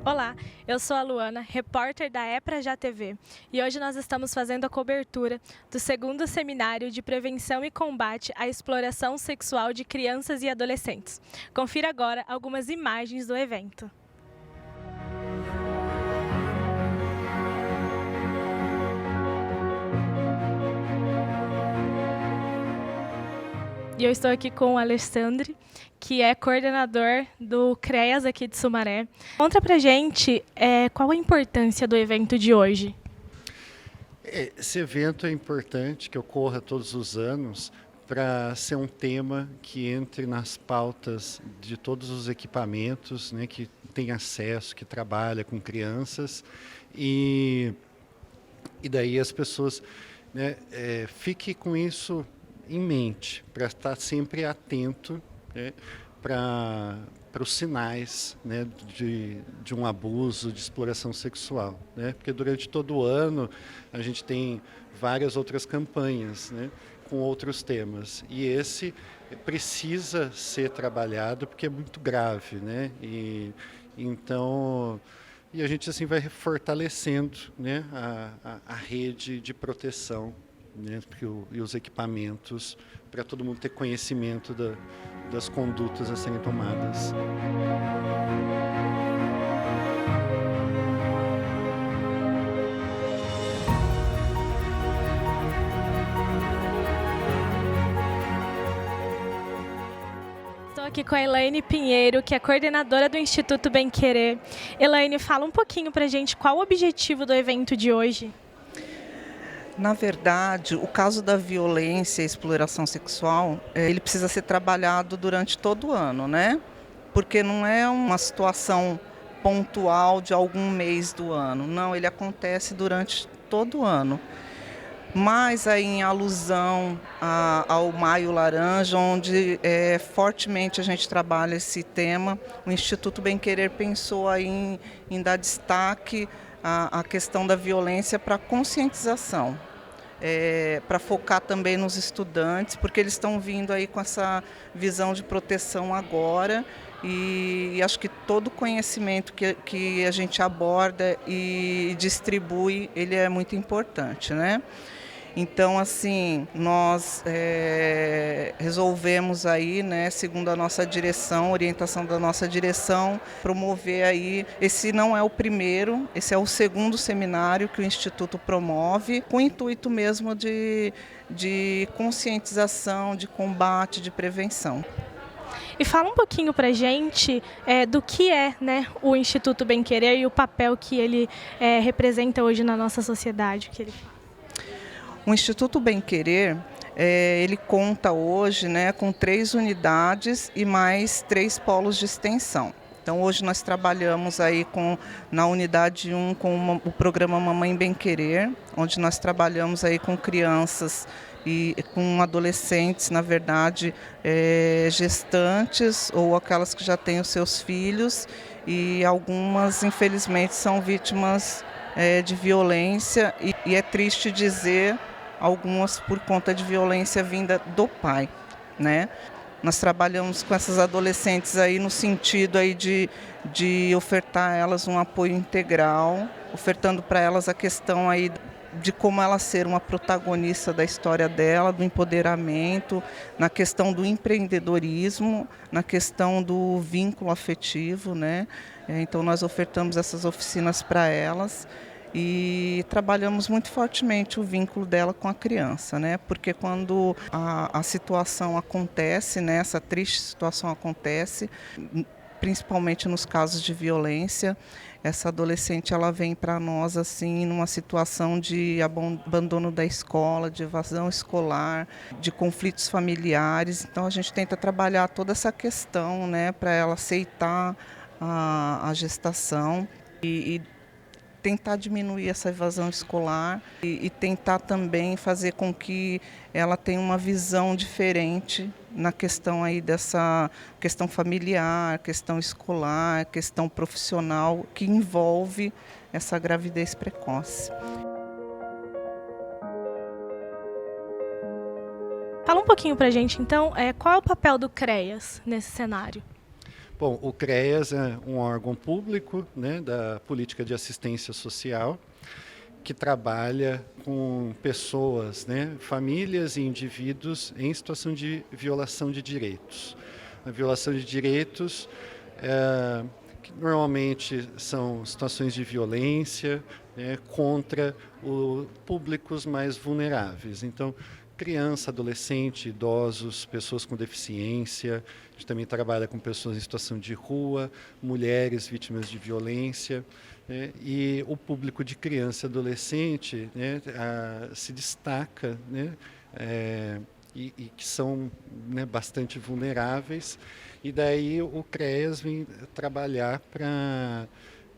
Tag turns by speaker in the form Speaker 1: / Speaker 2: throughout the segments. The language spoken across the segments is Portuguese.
Speaker 1: Olá, eu sou a Luana, repórter da EPRA TV, e hoje nós estamos fazendo a cobertura do segundo seminário de prevenção e combate à exploração sexual de crianças e adolescentes. Confira agora algumas imagens do evento. E eu estou aqui com o Alexandre, que é coordenador do CREAS aqui de Sumaré. Conta pra gente qual a importância do evento de hoje.
Speaker 2: Esse evento é importante, que ocorra todos os anos, para ser um tema que entre nas pautas de todos os equipamentos, né, que tem acesso, que trabalha com crianças, e daí as pessoas, né, fiquem com isso em mente, para estar sempre atento, né, para os sinais, né, de um abuso, de exploração sexual, né? Porque durante todo o ano a gente tem várias outras campanhas, né, com outros temas, e esse precisa ser trabalhado porque é muito grave, né? Então a gente assim vai fortalecendo, né, a rede de proteção, né, e os equipamentos para todo mundo ter conhecimento das condutas a serem tomadas.
Speaker 1: Estou aqui com a Elaine Pinheiro, que é coordenadora do Instituto Bem Querer. Elaine, fala um pouquinho pra gente qual o objetivo do evento de hoje.
Speaker 3: Na verdade, o caso da violência e exploração sexual, ele precisa ser trabalhado durante todo o ano, né? Porque não é uma situação pontual de algum mês do ano. Não, ele acontece durante todo o ano. Mas aí em alusão ao Maio Laranja, onde fortemente a gente trabalha esse tema, o Instituto Bem Querer pensou aí em dar destaque à questão da violência para conscientização. Para focar também nos estudantes, porque eles estão vindo aí com essa visão de proteção agora, e acho que todo conhecimento que a gente aborda e distribui, ele é muito importante, né? Então, assim, nós resolvemos aí, né, segundo a nossa direção, orientação da nossa direção, promover aí, esse não é o primeiro, esse é o segundo seminário que o Instituto promove, com o intuito mesmo de conscientização, de combate, de prevenção.
Speaker 1: E fala um pouquinho pra gente do que é, né, o Instituto Bem Querer e o papel que ele representa hoje na nossa sociedade. Que ele...
Speaker 3: O Instituto Bem Querer, ele conta hoje, né, com 3 unidades e mais 3 polos de extensão. Então hoje nós trabalhamos aí na unidade 1 com o programa Mamãe Bem Querer, onde nós trabalhamos aí com crianças e com adolescentes, na verdade, gestantes ou aquelas que já têm os seus filhos, e algumas infelizmente são vítimas de violência, e é triste dizer, algumas por conta de violência vinda do pai, né? Nós trabalhamos com essas adolescentes aí no sentido aí de ofertar a elas um apoio integral, ofertando para elas a questão aí de como ela ser uma protagonista da história dela, do empoderamento, na questão do empreendedorismo, na questão do vínculo afetivo, né? Então nós ofertamos essas oficinas para elas e trabalhamos muito fortemente o vínculo dela com a criança, né? Porque quando a situação acontece, né, essa triste situação acontece, principalmente nos casos de violência, essa adolescente ela vem para nós assim numa situação de abandono da escola, de evasão escolar, de conflitos familiares. Então a gente tenta trabalhar toda essa questão, né, para ela aceitar a gestação e tentar diminuir essa evasão escolar e tentar também fazer com que ela tenha uma visão diferente na questão aí dessa questão familiar, questão escolar, questão profissional, que envolve essa gravidez precoce.
Speaker 1: Fala um pouquinho pra gente, então, qual é o papel do CREAS nesse cenário?
Speaker 2: Bom, o CREAS é um órgão público, né, da política de assistência social, que trabalha com pessoas, né, famílias e indivíduos em situação de violação de direitos. A violação de direitos que normalmente são situações de violência, né, contra públicos mais vulneráveis. Então, criança, adolescente, idosos, pessoas com deficiência. A gente também trabalha com pessoas em situação de rua, mulheres vítimas de violência. Né, e o público de criança e adolescente, né, se destaca, né, e que são, né, bastante vulneráveis. E daí o CREAS vem trabalhar para,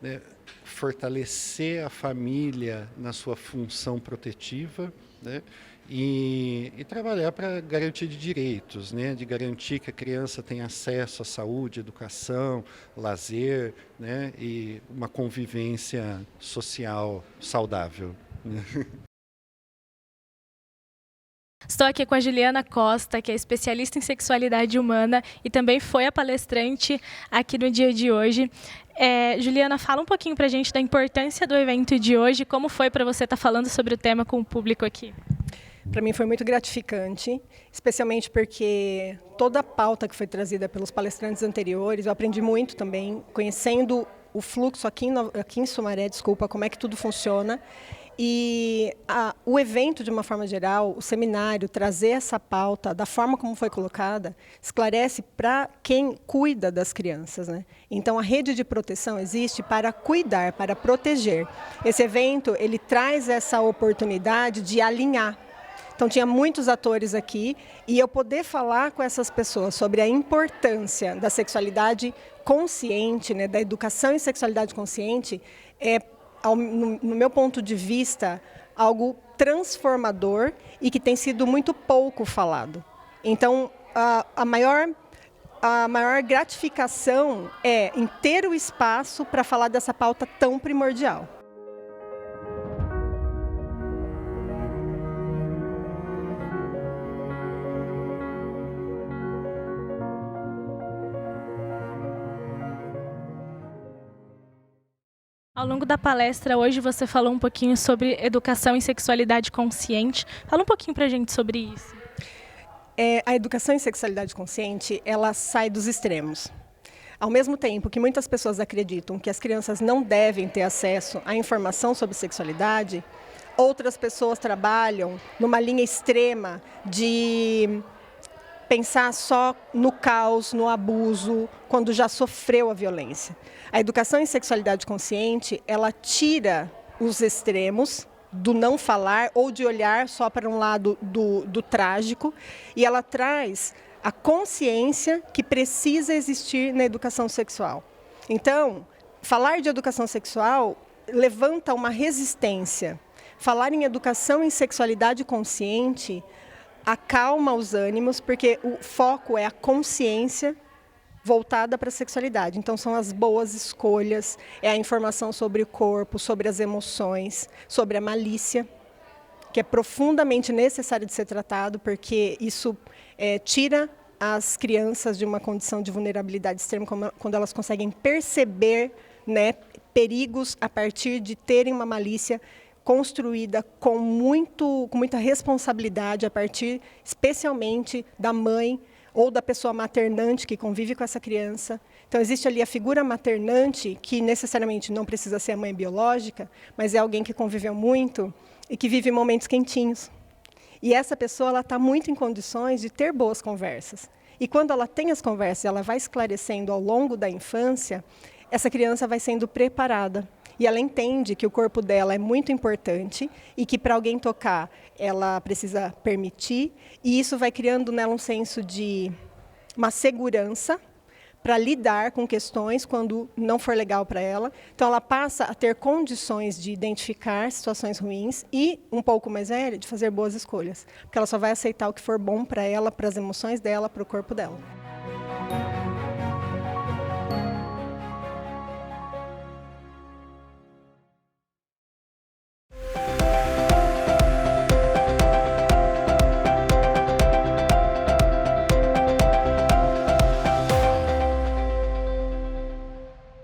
Speaker 2: né, fortalecer a família na sua função protetiva, né, e trabalhar para garantia de direitos, né, de garantir que a criança tenha acesso à saúde, educação, lazer, né, e uma convivência social saudável.
Speaker 1: Estou aqui com a Juliana Costa, que é especialista em sexualidade humana e também foi a palestrante aqui no dia de hoje. Juliana, fala um pouquinho para a gente da importância do evento de hoje, como foi para você estar falando sobre o tema com o público aqui?
Speaker 4: Para mim foi muito gratificante, especialmente porque toda a pauta que foi trazida pelos palestrantes anteriores, eu aprendi muito também, conhecendo o fluxo aqui em Sumaré, como é que tudo funciona. E o evento, de uma forma geral, o seminário, trazer essa pauta da forma como foi colocada, esclarece para quem cuida das crianças, né? Então, a rede de proteção existe para cuidar, para proteger. Esse evento, ele traz essa oportunidade de alinhar. Então, tinha muitos atores aqui e eu poder falar com essas pessoas sobre a importância da sexualidade consciente, né, da educação em sexualidade consciente, no meu ponto de vista, algo transformador e que tem sido muito pouco falado. Então, a maior gratificação é em ter o espaço para falar dessa pauta tão primordial.
Speaker 1: Ao longo da palestra hoje você falou um pouquinho sobre educação em sexualidade consciente. Fala um pouquinho pra gente sobre isso.
Speaker 4: A educação em sexualidade consciente, ela sai dos extremos. Ao mesmo tempo que muitas pessoas acreditam que as crianças não devem ter acesso à informação sobre sexualidade, outras pessoas trabalham numa linha extrema de pensar só no caos, no abuso, quando já sofreu a violência. A educação em sexualidade consciente, ela tira os extremos do não falar ou de olhar só para um lado do trágico e ela traz a consciência que precisa existir na educação sexual. Então, falar de educação sexual levanta uma resistência. Falar em educação em sexualidade consciente acalma os ânimos, porque o foco é a consciência voltada para a sexualidade. Então, são as boas escolhas, é a informação sobre o corpo, sobre as emoções, sobre a malícia, que é profundamente necessário de ser tratado, porque isso tira as crianças de uma condição de vulnerabilidade extrema, quando elas conseguem perceber, né, perigos a partir de terem uma malícia construída com muita responsabilidade, a partir especialmente da mãe ou da pessoa maternante que convive com essa criança. Então, existe ali a figura maternante, que necessariamente não precisa ser a mãe biológica, mas é alguém que conviveu muito e que vive momentos quentinhos. E essa pessoa está muito em condições de ter boas conversas. E quando ela tem as conversas, ela vai esclarecendo ao longo da infância, essa criança vai sendo preparada. E ela entende que o corpo dela é muito importante e que para alguém tocar, ela precisa permitir. E isso vai criando nela um senso de uma segurança para lidar com questões quando não for legal para ela. Então, ela passa a ter condições de identificar situações ruins e, um pouco mais velha, de fazer boas escolhas. Porque ela só vai aceitar o que for bom para ela, para as emoções dela, para o corpo dela.